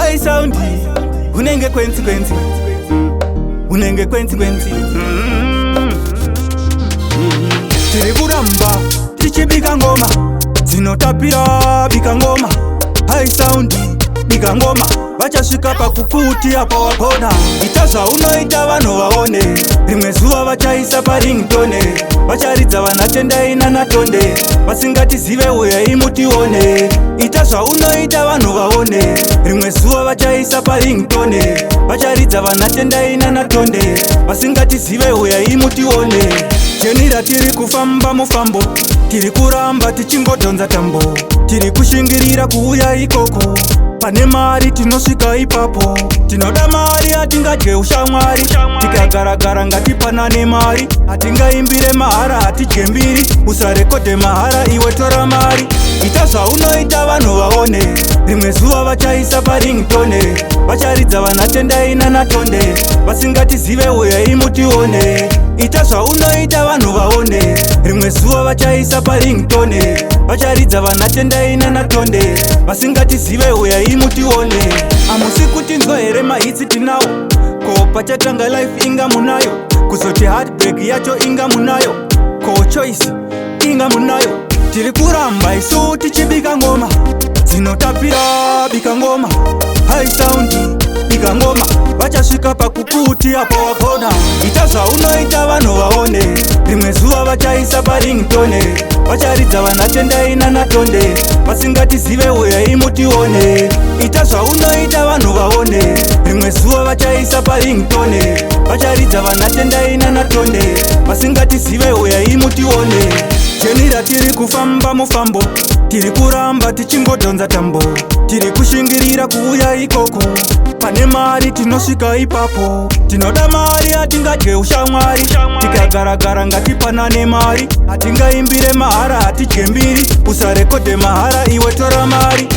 high sound unenge kwenzi kwenzi unenge kwenzi kwenzi tiri kuramba tichibika ngoma dzinotapira bika ngoma high sound bika ngoma vachasvika pakukuti apa wagona ita zvaunoita vanhu vaone rimwe zuva vachaisa paringtone vacharidza vanatendai nanatonde vasingatizive uyai mutione ita zvaunoita vanhu vaone rimwe zuva vachaisa paringtone vacharidza vanatendai nanatonde vasingatizive uyai mutione jeni ratiri kufamba mufambo tiri kuramba tichingodhonza tambo tiri kushingirira kuuya ikoko pane mari tinosvika ipapo tinoda mari hatingadye ushamwari tikagaragara ngatipanane mari hatingaimbire mahara hatidye mbiri usarekodhe mahara iwe tora mari ita zvaunoita vanhu vaone rimwe zuva vachaisa paringtone vacharidza vanatendai nanatonde vasingatizive uyai mutione ita zvaunoita vanhu vaone rimwe zuva vachaisa paringtone vacharidza vanatendai nanatonde vasingatizive uyai mutione hamusi kutinzwa here mahitsi tinawo ko pachatanga life inga munayo kuzoti heartbreak yacho inga munayo ko choice inga munayo tiri kuramba isu tichibika ngoma dzinotapira bika ngoma high sound bika ngoma vachasvika pakukuti apa wagona ita zvaunoita vanhu vaone rimwe zuva vachaisa paringtone vacharidza vanatendai nanatonde vasingatizive uyai mutione ita zvaunoita vanhu vaone rimwe zuva vachaisa paringtone vacharidza vanatendai nanatonde vasingatizive uyai mutione jeni ratiri kufamba mufambo tiri kuramba tichingodhonza tambo tiri kushingirira kuuya ikoko pane mari tinosvika ipapo tinoda mari hatingadye ushamwari tikagaragara ngatipanane mari hatingaimbire mahara hatidye mbiri usarekodhe mahara iwe tora mari